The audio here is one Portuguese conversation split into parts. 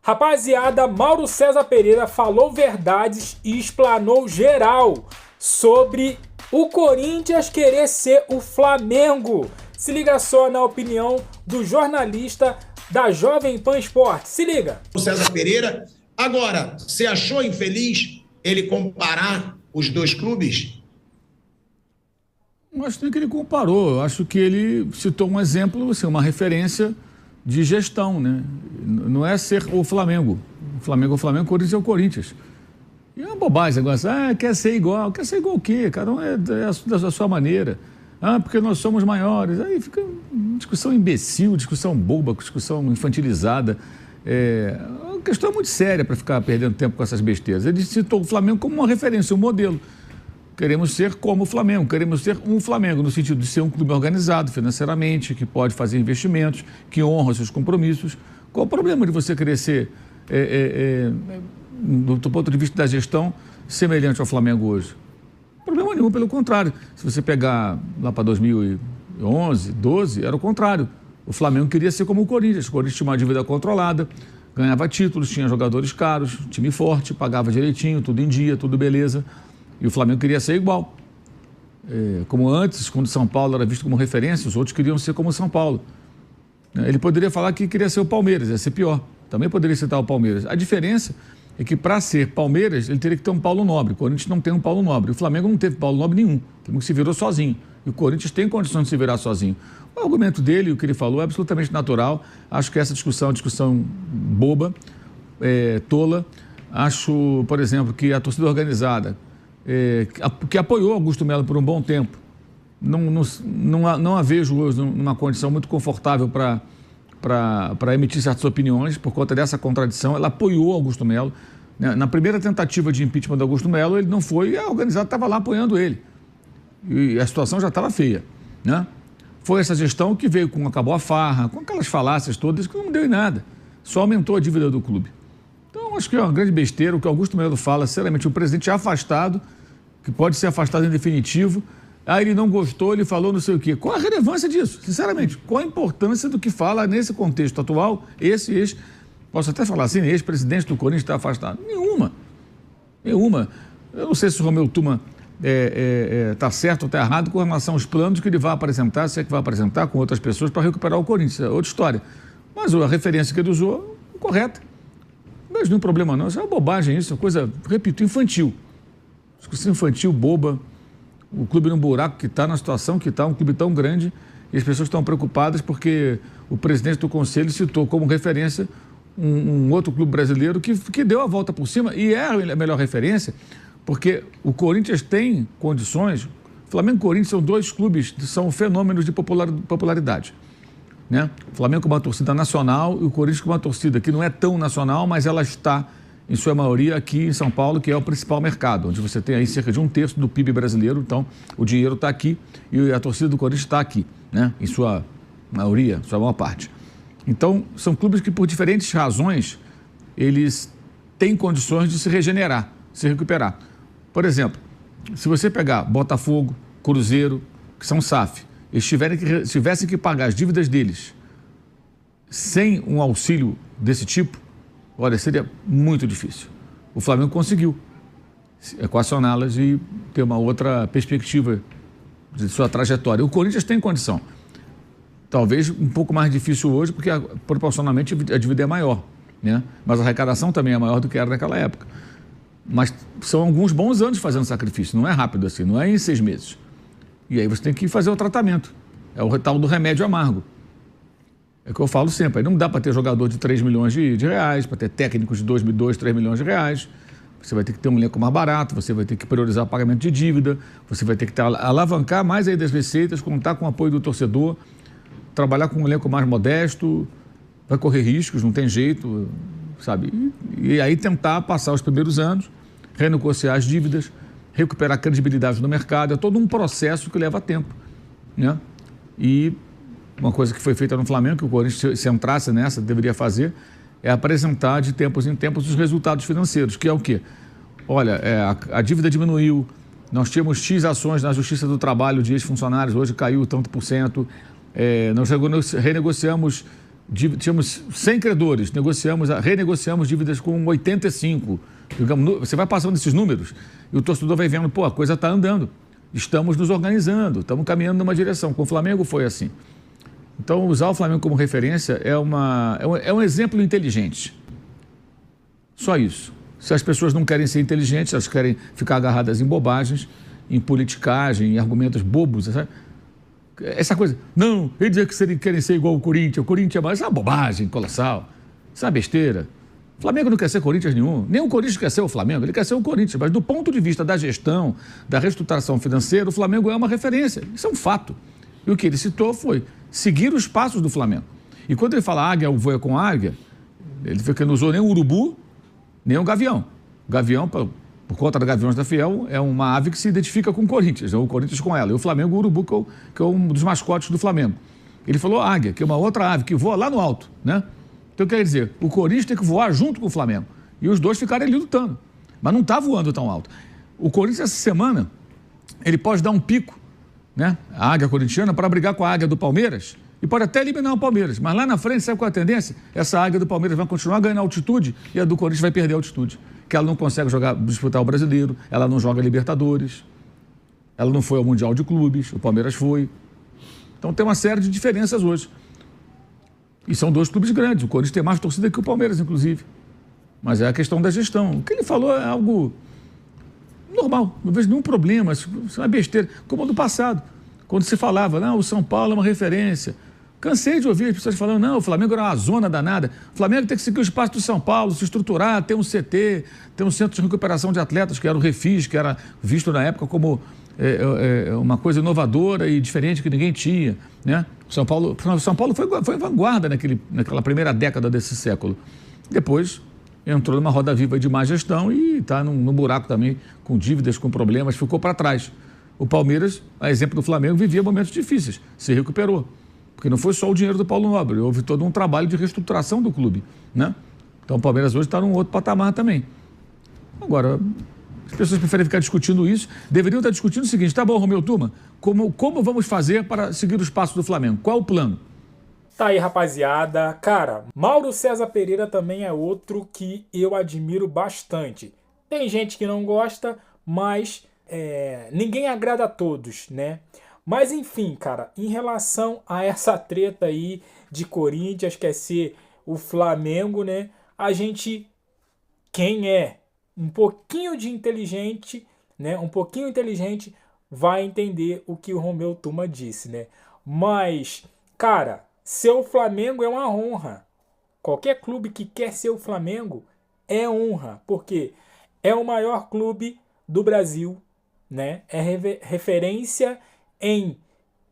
Rapaziada, Mauro César Pereira falou verdades e explanou geral sobre o Corinthians querer ser o Flamengo. Se liga só na opinião do jornalista da Jovem Pan Esporte. Se liga. César Pereira. Agora, você achou infeliz ele comparar os dois clubes? Não acho nem que ele comparou. Eu acho que ele citou um exemplo, assim, uma referência de gestão, né? Não é ser o Flamengo. O Flamengo é o Flamengo, o Corinthians é o Corinthians. E é uma bobagem esse negócio. Quer ser igual. Quer ser igual o quê? Cada um é da sua maneira. Porque nós somos maiores. Aí fica discussão imbecil, discussão boba, discussão infantilizada. A questão é muito séria para ficar perdendo tempo com essas besteiras. Ele citou o Flamengo como uma referência, um modelo. Queremos ser como o Flamengo, queremos ser um Flamengo, no sentido de ser um clube organizado financeiramente, que pode fazer investimentos, que honra seus compromissos. Qual o problema de você querer ser, do ponto de vista da gestão, semelhante ao Flamengo hoje? Problema nenhum, pelo contrário. Se você pegar lá para 2011, 12, era o contrário. O Flamengo queria ser como o Corinthians. O Corinthians tinha uma dívida controlada, ganhava títulos, tinha jogadores caros, time forte, pagava direitinho, tudo em dia, tudo beleza. E o Flamengo queria ser igual. Como antes, quando São Paulo era visto como referência, os outros queriam ser como São Paulo. Ele poderia falar que queria ser o Palmeiras, ia ser pior. Também poderia citar o Palmeiras. A diferença é que para ser Palmeiras, ele teria que ter um Paulo Nobre. O Corinthians não tem um Paulo Nobre. O Flamengo não teve Paulo Nobre nenhum. O Flamengo se virou sozinho. E o Corinthians tem condições de se virar sozinho. O argumento dele, o que ele falou, é absolutamente natural. Acho que essa discussão é uma discussão boba, tola. Acho, por exemplo, que a torcida organizada, que apoiou Augusto Melo por um bom tempo, não a vejo hoje numa condição muito confortável para emitir certas opiniões, por conta dessa contradição. Ela apoiou Augusto Melo. Na primeira tentativa de impeachment do Augusto Melo, ele não foi, e a organizada estava lá apoiando ele. E a situação já estava feia, né? Foi essa gestão que veio acabou a farra, com aquelas falácias todas que não deu em nada. Só aumentou a dívida do clube. Então, acho que é uma grande besteira o que Augusto Melo fala. Sinceramente, o presidente é afastado, que pode ser afastado em definitivo. Ele não gostou, ele falou não sei o quê. Qual a relevância disso? Sinceramente, qual a importância do que fala nesse contexto atual? Posso até falar assim, ex-presidente do Corinthians está afastado. Nenhuma. Eu não sei se o Romeu Tuma está certo ou está errado com relação aos planos que ele vai apresentar, se é que vai apresentar com outras pessoas para recuperar o Corinthians. É outra história. Mas a referência que ele usou é correta. Não vejo nenhum problema não. Isso é uma bobagem, isso é uma coisa, repito, infantil. Discussão infantil, boba. O clube no buraco que está, na situação que está, um clube tão grande, e as pessoas estão preocupadas porque o presidente do conselho citou como referência um outro clube brasileiro que deu a volta por cima, e é a melhor referência, porque o Corinthians tem condições. Flamengo e Corinthians são dois clubes, são fenômenos de popularidade, né? O Flamengo com uma torcida nacional e o Corinthians com uma torcida que não é tão nacional, mas ela está, em sua maioria, aqui em São Paulo, que é o principal mercado, onde você tem aí cerca de 1/3 do PIB brasileiro. Então, o dinheiro está aqui e a torcida do Corinthians está aqui, né? Em sua maioria, sua maior parte. Então, são clubes que, por diferentes razões, eles têm condições de se regenerar, se recuperar. Por exemplo, se você pegar Botafogo, Cruzeiro, que são SAF, eles tivessem que pagar as dívidas deles sem um auxílio desse tipo, olha, seria muito difícil. O Flamengo conseguiu equacioná-las e ter uma outra perspectiva de sua trajetória. O Corinthians tem condição. Talvez um pouco mais difícil hoje, porque proporcionalmente a dívida é maior, né? Mas a arrecadação também é maior do que era naquela época. Mas são alguns bons anos fazendo sacrifício, não é rápido assim, não é em 6 meses. E aí você tem que fazer o tratamento. É o tal do remédio amargo. É o que eu falo sempre. Aí não dá para ter jogador de 3 milhões de reais, para ter técnicos de 2, 3 milhões de reais. Você vai ter que ter um elenco mais barato, você vai ter que priorizar o pagamento de dívida, você vai ter que alavancar mais aí das receitas, contar com o apoio do torcedor, trabalhar com um elenco mais modesto, vai correr riscos, não tem jeito, sabe? E aí tentar passar os primeiros anos, renegociar as dívidas, recuperar a credibilidade no mercado. É todo um processo que leva tempo, né? E uma coisa que foi feita no Flamengo, que o Corinthians, se entrasse nessa, deveria fazer, é apresentar de tempos em tempos os resultados financeiros, que é o quê? Olha, a dívida diminuiu, nós tínhamos X ações na Justiça do Trabalho de ex-funcionários, hoje caiu tanto por cento, nós renegociamos tínhamos 100 credores, renegociamos dívidas com 85. Digamos, você vai passando esses números e o torcedor vai vendo, pô, a coisa está andando. Estamos nos organizando, estamos caminhando numa direção. Com o Flamengo foi assim. Então, usar o Flamengo como referência é um exemplo inteligente. Só isso. Se as pessoas não querem ser inteligentes, elas querem ficar agarradas em bobagens, em politicagem, em argumentos bobos, sabe? Essa coisa, não, eles dizem que querem ser igual o Corinthians é mais, isso é uma bobagem colossal, isso é uma besteira. O Flamengo não quer ser Corinthians nenhum, nem o Corinthians quer ser o Flamengo, ele quer ser o Corinthians, mas do ponto de vista da gestão, da reestruturação financeira, o Flamengo é uma referência, isso é um fato. E o que ele citou foi seguir os passos do Flamengo. E quando ele fala águia, o voa com águia, ele não usou nem o urubu, nem o gavião. O gavião, por conta da Gaviões da Fiel, é uma ave que se identifica com o Corinthians, ou o Corinthians com ela. E o Flamengo, o urubu, que é um dos mascotes do Flamengo. Ele falou águia, que é uma outra ave que voa lá no alto, né? Então, quer dizer, o Corinthians tem que voar junto com o Flamengo. E os dois ficaram ali lutando. Mas não está voando tão alto. O Corinthians, essa semana, ele pode dar um pico, né? A águia corintiana, para brigar com a águia do Palmeiras, e pode até eliminar o Palmeiras. Mas lá na frente, sabe qual é a tendência? Essa águia do Palmeiras vai continuar ganhando altitude e a do Corinthians vai perder altitude. Que ela não consegue disputar o Brasileiro, ela não joga Libertadores, ela não foi ao Mundial de Clubes, o Palmeiras foi. Então tem uma série de diferenças hoje. E são dois clubes grandes, o Corinthians tem mais torcida que o Palmeiras, inclusive. Mas é a questão da gestão. O que ele falou é algo normal, não vejo nenhum problema, isso é uma besteira, como no passado, quando se falava, não, o São Paulo é uma referência. Cansei de ouvir as pessoas falando, não, o Flamengo era uma zona danada. O Flamengo tem que seguir o espaço do São Paulo, se estruturar, ter um CT, ter um centro de recuperação de atletas, que era o Refis, que era visto na época como uma coisa inovadora e diferente que ninguém tinha, né? O São Paulo foi vanguarda naquela primeira década desse século. Depois entrou numa roda viva de má gestão e está no buraco também, com dívidas, com problemas, ficou para trás. O Palmeiras, a exemplo do Flamengo, vivia momentos difíceis, se recuperou. Porque não foi só o dinheiro do Paulo Nobre, houve todo um trabalho de reestruturação do clube, né? Então o Palmeiras hoje está num outro patamar também. Agora, as pessoas preferem ficar discutindo isso, deveriam estar discutindo o seguinte, tá bom, Romeu Tuma, como vamos fazer para seguir os passos do Flamengo? Qual o plano? Tá aí, rapaziada. Cara, Mauro César Pereira também é outro que eu admiro bastante. Tem gente que não gosta, mas ninguém agrada a todos, né? Mas enfim, cara, em relação a essa treta aí de Corinthians, quer ser o Flamengo, né? Quem é um pouquinho de inteligente, né? Um pouquinho inteligente vai entender o que o Romeu Tuma disse, né? Mas, cara, ser o Flamengo é uma honra. Qualquer clube que quer ser o Flamengo é honra, porque é o maior clube do Brasil, né? É referência em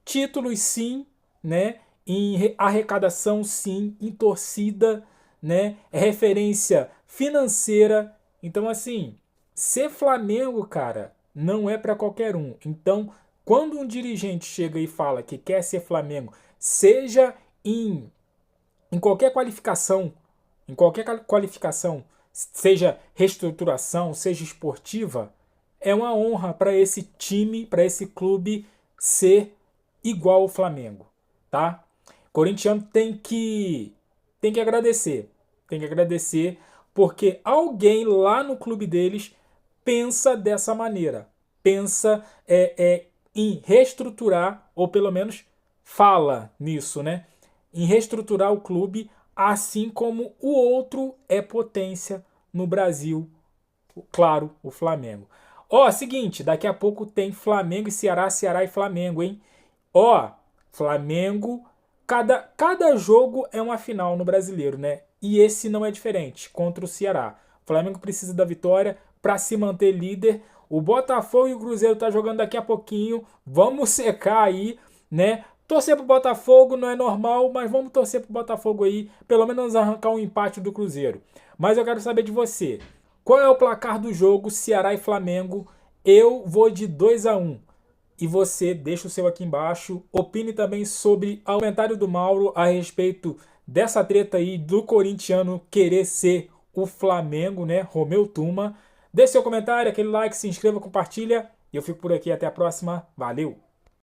títulos, sim, né? Em arrecadação, sim, em torcida, né? É referência financeira. Então, assim, ser Flamengo, cara, não é para qualquer um. Então, quando um dirigente chega e fala que quer ser Flamengo, seja em qualquer qualificação, seja reestruturação, seja esportiva, é uma honra para esse time, para esse clube ser igual ao Flamengo, tá? Corintiano tem que agradecer, porque alguém lá no clube deles pensa dessa maneira, pensa em reestruturar, ou pelo menos fala nisso, né? Em reestruturar o clube, assim como o outro é potência no Brasil, claro, o Flamengo. Ó, seguinte, daqui a pouco tem Flamengo e Ceará, Ceará e Flamengo, hein? Ó, Flamengo, cada jogo é uma final no Brasileiro, né? E esse não é diferente, contra o Ceará. O Flamengo precisa da vitória para se manter líder. O Botafogo e o Cruzeiro tá jogando daqui a pouquinho. Vamos secar aí, né? Torcer pro Botafogo não é normal, mas vamos torcer pro Botafogo aí, pelo menos arrancar um empate do Cruzeiro. Mas eu quero saber de você. Qual é o placar do jogo Ceará e Flamengo? Eu vou de 2-1. E você deixa o seu aqui embaixo. Opine também sobre o comentário do Mauro a respeito dessa treta aí do corintiano querer ser o Flamengo, né? Romeu Tuma. Deixe seu comentário, aquele like, se inscreva, compartilha. E eu fico por aqui. Até a próxima. Valeu!